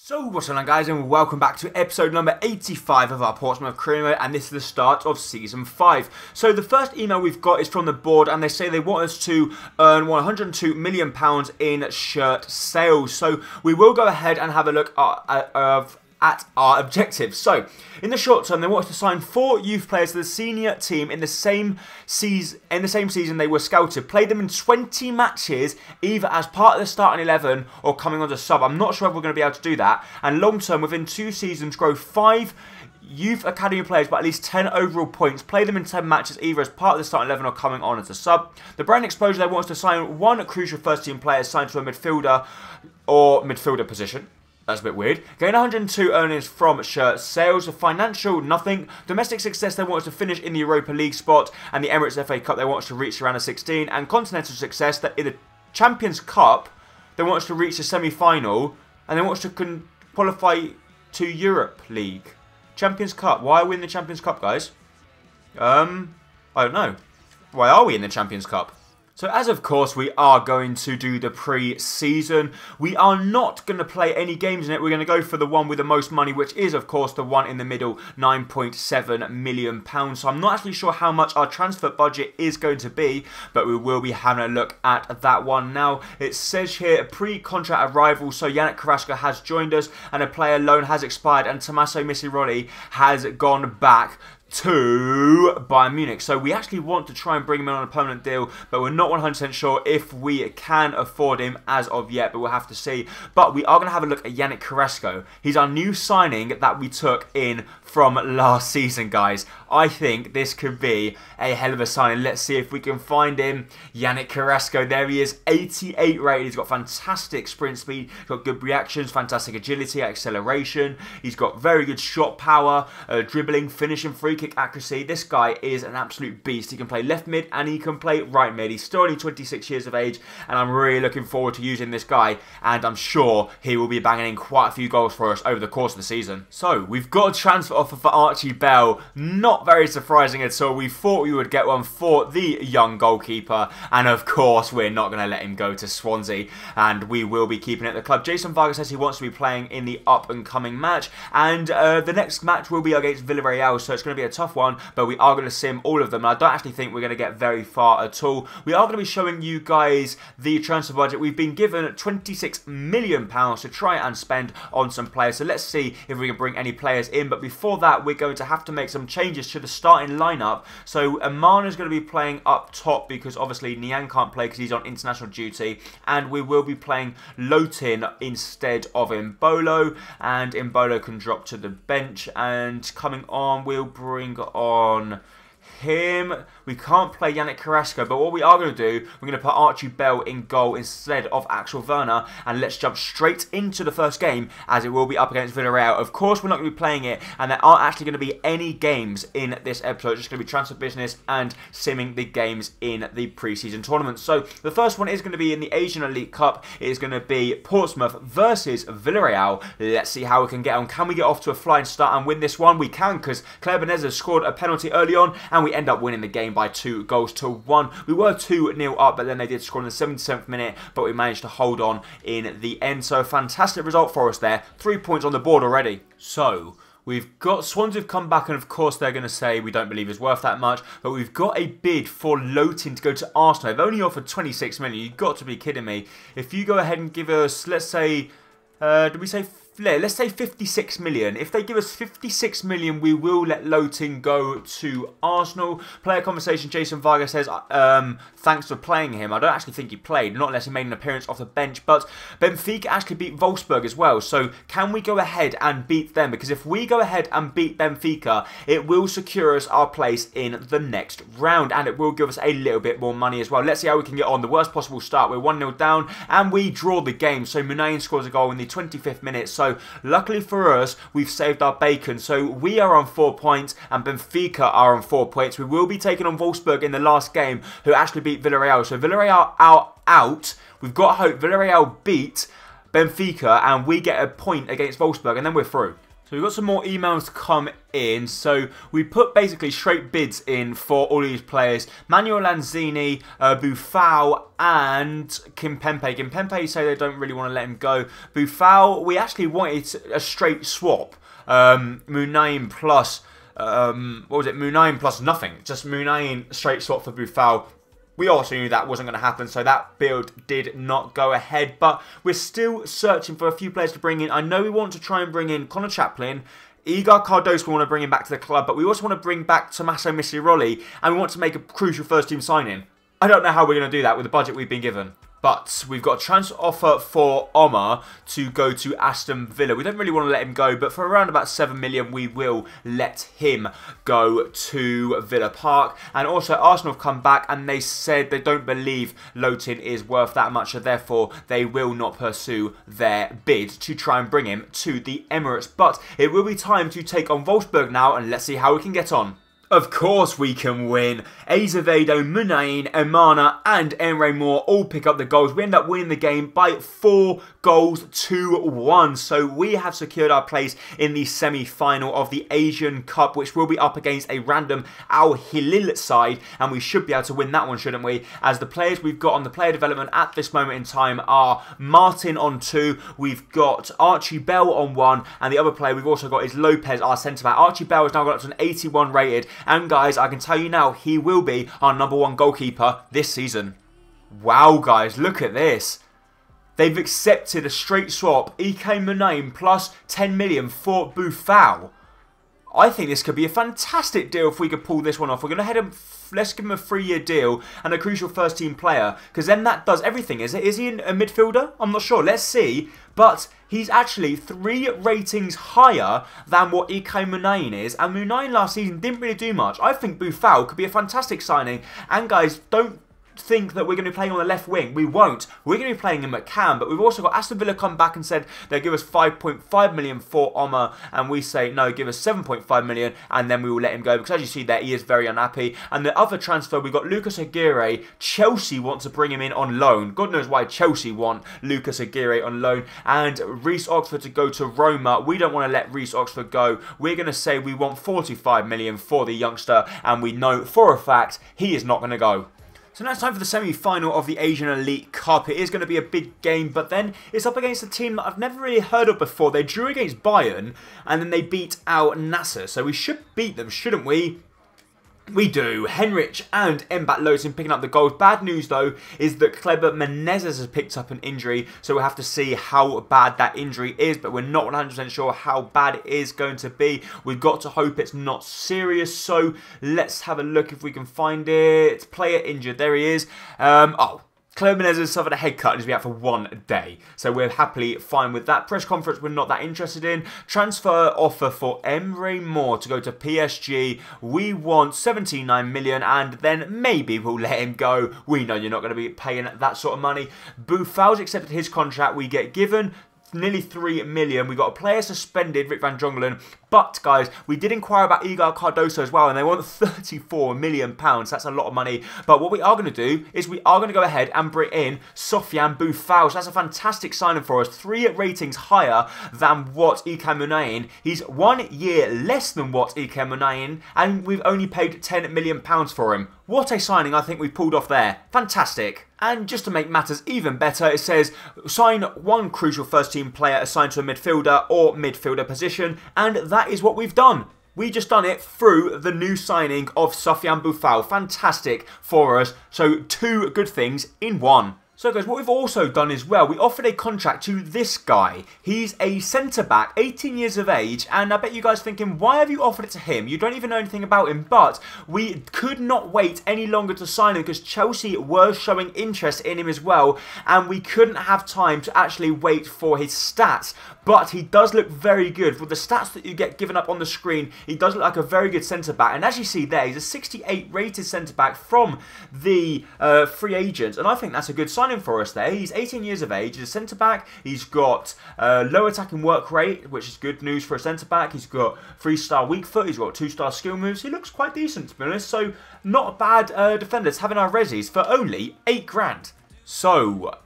So what's going on, guys, and welcome back to episode number 85 of our Portsmouth career mode, and this is the start of season 5. So the first email we've got is from the board, and they say they want us to earn £102 million in shirt sales. So we will go ahead and have a look at our objectives. So in the short term, they want us to sign 4 youth players to the senior team in the same season they were scouted. Play them in 20 matches, either as part of the starting 11 or coming on as sub. I'm not sure if we're going to be able to do that. And long term, within 2 seasons, grow 5 youth academy players by at least 10 overall points. Play them in 10 matches, either as part of the starting 11 or coming on as a sub. The brand exposure, they want us to sign 1 crucial first team player signed to a midfielder or midfielder position. That's a bit weird. Gain 102 earnings from shirt sales. Financial, nothing. Domestic success, they want us to finish in the Europa League spot. And the Emirates FA Cup, they want us to reach around a 16. And continental success, that in the Champions Cup, they want us to reach the semi-final. And they want us to qualify to Europe League. Champions Cup. Why are we in the Champions Cup, guys? I don't know. Why are we in the Champions Cup? So as of course we are going to do the pre-season, we are not going to play any games in it. We're going to go for the one with the most money, which is of course the one in the middle, £9.7 million. So I'm not actually sure how much our transfer budget is going to be, but we will be having a look at that one now. It says here, pre-contract arrival, so Yannick Carrasco has joined us and a player loan has expired, and Tommaso Missiroli has gone back to Bayern Munich. So we actually want to try and bring him in on a permanent deal, but we're not 100% sure if we can afford him as of yet, but we'll have to see. But we are going to have a look at Yannick Carrasco. He's our new signing that we took in from last season, guys. I think this could be a hell of a signing. Let's see if we can find him. Yannick Carrasco, there he is, 88 rated. He's got fantastic sprint speed, he's got good reactions, fantastic agility, acceleration. He's got very good shot power, dribbling, finishing, free kick accuracy. This guy is an absolute beast. He can play left mid and he can play right mid. He's still only 26 years of age, and I'm really looking forward to using this guy, and I'm sure he will be banging in quite a few goals for us over the course of the season. So we've got a transfer offer for Archie Bell. Not very surprising at all. We thought we would get one for the young goalkeeper, and of course we're not going to let him go to Swansea, and we will be keeping it at the club. Jason Vargas says he wants to be playing in the up and coming match, and the next match will be against Villarreal, so it's going to be a tough one, but we are going to sim all of them, and I don't actually think we're going to get very far at all. We are going to be showing you guys the transfer budget. We've been given £26 million to try and spend on some players, so let's see if we can bring any players in. But before that, we're going to have to make some changes to the starting lineup. So Amana is going to be playing up top because obviously Niang can't play because he's on international duty, and we will be playing Lotin instead of Mbolo, and Mbolo can drop to the bench, and coming on we'll bring on him. We can't play Yannick Carrasco, but what we are going to do, we're going to put Archie Bell in goal instead of Axel Werner, and let's jump straight into the first game, as it will be up against Villarreal. Of course, we're not going to be playing it, and there aren't actually going to be any games in this episode. It's just going to be transfer business and simming the games in the pre-season tournament. So the first one is going to be in the Asian Elite Cup. It is going to be Portsmouth versus Villarreal. Let's see how we can get on. Can we get off to a flying start and win this one? We can, because Claire Beneza scored a penalty early on, and we end up winning the game by 2-1. We were 2-0 up, but then they did score in the 77th minute, but we managed to hold on in the end. So a fantastic result for us there. 3 points on the board already. So we've got Swansea have come back, and of course they're going to say we don't believe it's worth that much, but we've got a bid for Lotin to go to Arsenal. They've only offered 26 million. You've got to be kidding me. If you go ahead and give us, let's say, let's say 56 million. If they give us 56 million, we will let Lotin go to Arsenal. Player conversation, Jason Vargas says, thanks for playing him. I don't actually think he played, not unless he made an appearance off the bench. But Benfica actually beat Wolfsburg as well. So can we go ahead and beat them? Because if we go ahead and beat Benfica, it will secure us our place in the next round, and it will give us a little bit more money as well. Let's see how we can get on. The worst possible start. We're 1-0 down, and we draw the game. So Munayin scores a goal in the 25th minute. So luckily for us, we've saved our bacon. So we are on 4 points, and Benfica are on 4 points. We will be taking on Wolfsburg in the last game, who actually beat Villarreal. So Villarreal are out. We've got hope. Villarreal beat Benfica, and we get a point against Wolfsburg, and then we're through. So we've got some more emails to come in. So we put basically straight bids in for all these players. Manuel Lanzini, Buffal and Kimpembe. Kimpembe say they don't really want to let him go. Buffal, we actually wanted a straight swap. Munayin plus, what was it? Munayin plus nothing. Just Munayin straight swap for Buffal. We also knew that wasn't going to happen, so that build did not go ahead. But we're still searching for a few players to bring in. I know we want to try and bring in Connor Chaplin. Igor Cardoso we want to bring him back to the club, but we also want to bring back Tommaso Missiroli, and we want to make a crucial first-team signing. I don't know how we're going to do that with the budget we've been given. But we've got a transfer offer for Omar to go to Aston Villa. We don't really want to let him go, but for around about 7 million, we will let him go to Villa Park. And also, Arsenal have come back and they said they don't believe Lotin is worth that much, so therefore they will not pursue their bid to try and bring him to the Emirates. But it will be time to take on Wolfsburg now, and let's see how we can get on. Of course we can win. Azevedo, Munayin, Emana and Emre Moore all pick up the goals. We end up winning the game by 4 goals to 1. So we have secured our place in the semi-final of the Asian Cup, which will be up against a random Al Hilal side. And we should be able to win that one, shouldn't we? As the players we've got on the player development at this moment in time are Martin on 2. We've got Archie Bell on 1. And the other player we've also got is Lopez, our centre-back. Archie Bell has now got up to an 81 rated. And guys, I can tell you now, he will be our #1 goalkeeper this season. Wow, guys, look at this. They've accepted a straight swap. EK Munayin plus 10 million for Buffal. I think this could be a fantastic deal if we could pull this one off. We're going to head him. Let's give him a 3-year deal and a crucial first-team player, because then that does everything. Is it? Is he a midfielder? I'm not sure. Let's see. But he's actually 3 ratings higher than what EK Munayin is. And Munayin last season didn't really do much. I think Buffal could be a fantastic signing. And guys, don't think that we're going to be playing on the left wing. We won't. We're going to be playing him at Cam, but we've also got Aston Villa come back and said they'll give us 5.5 million for Omar, and we say no, give us 7.5 million, and then we will let him go, because as you see there, he is very unhappy. And the other transfer, we've got Lucas Aguirre. Chelsea want to bring him in on loan. God knows why Chelsea want Lucas Aguirre on loan. And Reece Oxford to go to Roma. We don't want to let Reece Oxford go. We're going to say we want 45 million for the youngster, and we know for a fact he is not going to go. So now it's time for the semi-final of the Asian Elite Cup. It is going to be a big game, but then it's up against a team that I've never really heard of before. They drew against Bayern, and then they beat Al Nassr. So we should beat them, shouldn't we? We do. Henrich and Mbat Lotin picking up the goals. Bad news, though, is that Kleber Menezes has picked up an injury, so we'll have to see how bad that injury is, but we're not 100% sure how bad it is going to be. We've got to hope it's not serious, so let's have a look if we can find it. Player injured. There he is. Kleber Menezes suffered a head cut and is out for 1 day. So we're happily fine with that. Press conference we're not that interested in. Transfer offer for Emre Moore to go to PSG. We want 79 million and then maybe we'll let him go. We know you're not going to be paying that sort of money. Buffal's accepted his contract. We get given nearly 3 million. We got a player suspended, Rick van Drongelen. But, guys, we did inquire about Igor Cardoso as well, and they want 34 million pounds. That's a lot of money. But what we are going to do is we are going to go ahead and bring in Sofiane Buffal. So that's a fantastic signing for us. 3 ratings higher than what EK Munayin. He's 1 year less than what EK Munayin, and we've only paid 10 million pounds for him. What a signing I think we pulled off there. Fantastic. And just to make matters even better, it says sign 1 crucial first-team player assigned to a midfielder or midfielder position, and that is what we've done. We just done it through the new signing of Sofiane Buffal. Fantastic for us. So 2 good things in 1. So guys, what we've also done as well, we offered a contract to this guy. He's a centre-back, 18 years of age, and I bet you guys thinking, why have you offered it to him? You don't even know anything about him, but we could not wait any longer to sign him because Chelsea were showing interest in him as well, and we couldn't have time to actually wait for his stats. But he does look very good. With the stats that you get given up on the screen, he does look like a very good centre-back. And as you see there, he's a 68 rated centre-back from the free agents. And I think that's a good signing for us there. He's 18 years of age. He's a centre-back. He's got low attacking work rate, which is good news for a centre-back. He's got 3-star weak foot. He's got 2-star skill moves. He looks quite decent, to be honest. So not a bad defenders having our resis for only 8 grand. So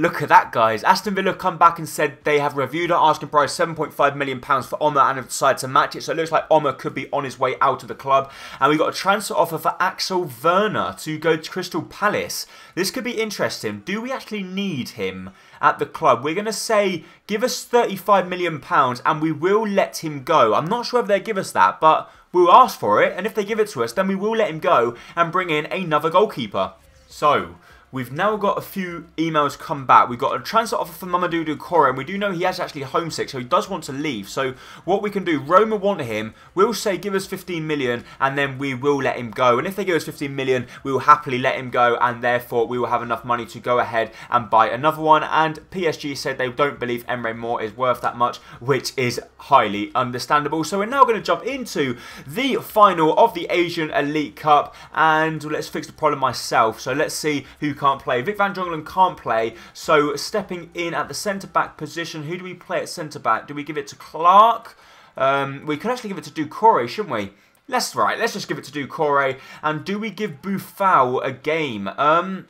Look at that, guys. Aston Villa come back and said they have reviewed our asking price, £7.5 million for Omer, and have decided to match it. So it looks like Omer could be on his way out of the club. And we got a transfer offer for Axel Werner to go to Crystal Palace. This could be interesting. Do we actually need him at the club? We're going to say, give us £35 million and we will let him go. I'm not sure if they give us that, but we'll ask for it. And if they give it to us, then we will let him go and bring in another goalkeeper. So we've now got a few emails come back. We've got a transfer offer for Mamadou Doucouré, and we do know he is actually homesick, so he does want to leave. So what we can do, Roma want him, we'll say give us 15 million, and then we will let him go. And if they give us 15 million, we will happily let him go, and therefore we will have enough money to go ahead and buy another one. And PSG said they don't believe Emre Mor is worth that much, which is highly understandable. So we're now going to jump into the final of the Asian Elite Cup, and let's fix the problem myself. So let's see who can't play. Vic van Drongelen can't play, so stepping in at the centre-back position, who do we play at centre-back? Do we give it to Clark? We could actually give it to Doucouré, shouldn't we? Let's just give it to Doucouré. And do we give Boufal a game? What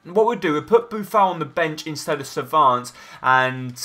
we'll do, we'll put Boufal on the bench instead of Savant, and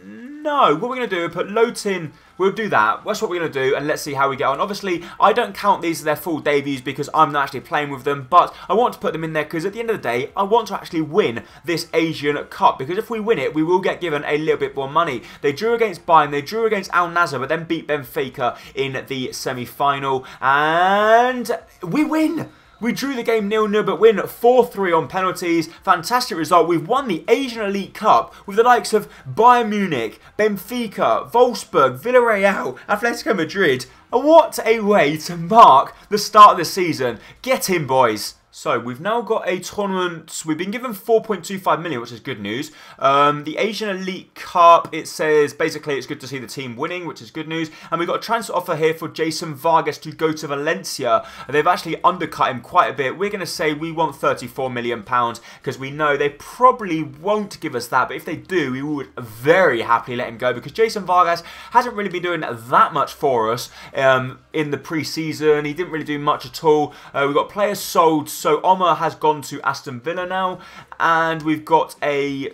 no, what we're going to do, we'll put Lotin. We'll do that. That's what we're going to do, and let's see how we get on. Obviously, I don't count these as their full debuts because I'm not actually playing with them, but I want to put them in there because at the end of the day, I want to actually win this Asian Cup, because if we win it, we will get given a little bit more money. They drew against Bayern, they drew against Al Nassr, but then beat Benfica in the semi-final, and we win! We drew the game 0-0 but win 4-3 on penalties. Fantastic result. We've won the Asian Elite Cup with the likes of Bayern Munich, Benfica, Wolfsburg, Villarreal, Atletico Madrid. And what a way to mark the start of the season. Get in, boys. So, we've now got a tournament. We've been given 4.25 million, which is good news. The Asian Elite Cup, it says, basically, it's good to see the team winning, which is good news. And we've got a transfer offer here for Jason Vargas to go to Valencia. They've actually undercut him quite a bit. We're going to say we want £34 million, because we know they probably won't give us that. But if they do, we would very happily let him go, because Jason Vargas hasn't really been doing that much for us in the pre-season. He didn't really do much at all. We've got players sold. So Omer has gone to Aston Villa now, and we've got Connor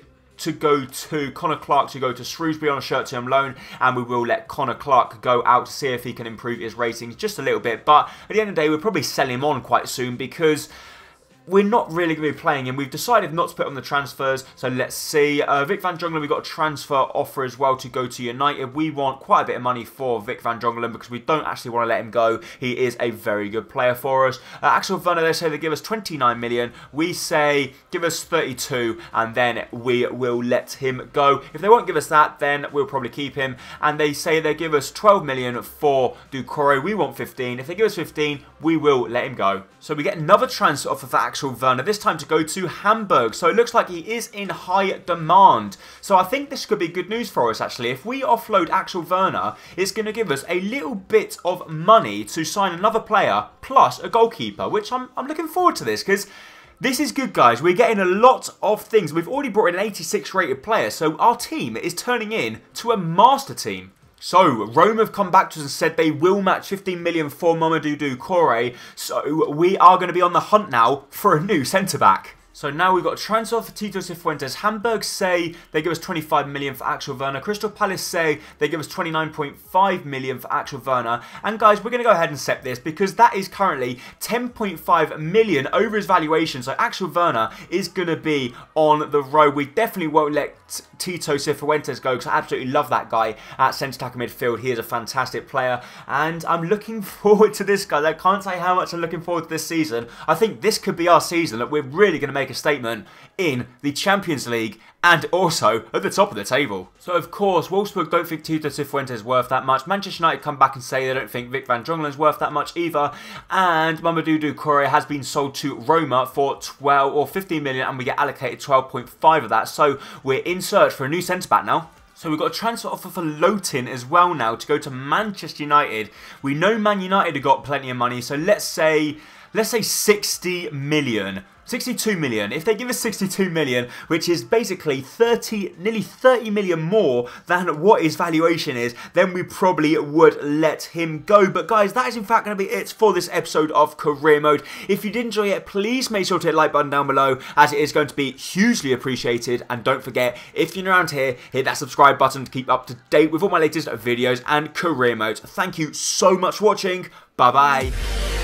Clark to go to Shrewsbury on a short-term loan, and we will let Connor Clark go out to see if he can improve his ratings just a little bit. But at the end of the day, we'll probably sell him on quite soon because we're not really going to be playing him. We've decided not to put on the transfers, so let's see. Vic van Drongelen, we've got a transfer offer as well to go to United. We want quite a bit of money for Vic van Drongelen because we don't actually want to let him go. He is a very good player for us. Axel Werner, they say they give us 29 million. We say give us 32, and then we will let him go. If they won't give us that, then we'll probably keep him. And they say they give us 12 million for Doucouré. We want 15. If they give us 15, we will let him go. So we get another transfer offer for Axel Werner, this time to go to Hamburg. So it looks like he is in high demand. So I think this could be good news for us, actually. If we offload Axel Werner, it's going to give us a little bit of money to sign another player plus a goalkeeper, which I'm looking forward to this, because this is good, guys. We're getting a lot of things. We've already brought in an 86 rated player, so our team is turning in to a master team. So, Rome have come back to us and said they will match 15 million for Mamadou Doucouré. So, we are going to be on the hunt now for a new centre-back. So now we've got a transfer for Tito Cifuentes. Hamburg say they give us 25 million for Axel Werner. Crystal Palace say they give us 29.5 million for Axel Werner. And guys, we're going to go ahead and set this because that is currently 10.5 million over his valuation. So Axel Werner is going to be on the road. We definitely won't let Tito Cifuentes go because I absolutely love that guy at centre-back midfield. He is a fantastic player. And I'm looking forward to this, guys. I can't say how much I'm looking forward to this season. I think this could be our season that we're really going to make a statement in the Champions League and also at the top of the table. So of course, Wolfsburg don't think Tito Cifuentes is worth that much. Manchester United come back and say they don't think Vic van Drongelen is worth that much either. And Mamadou Doucouré has been sold to Roma for 12 or 15 million, and we get allocated 12.5 of that. So we're in search for a new centre-back now. So we've got a transfer offer for Lotin as well now to go to Manchester United. We know Man United have got plenty of money, so let's say let's say 60 million. 62 million. If they give us 62 million, which is basically nearly 30 million more than what his valuation is, then we probably would let him go. But guys, that is in fact going to be it for this episode of Career Mode. If you did enjoy it, please make sure to hit the like button down below, as it is going to be hugely appreciated. And don't forget, if you're new around here, hit that subscribe button to keep up to date with all my latest videos and career modes. Thank you so much for watching. Bye bye.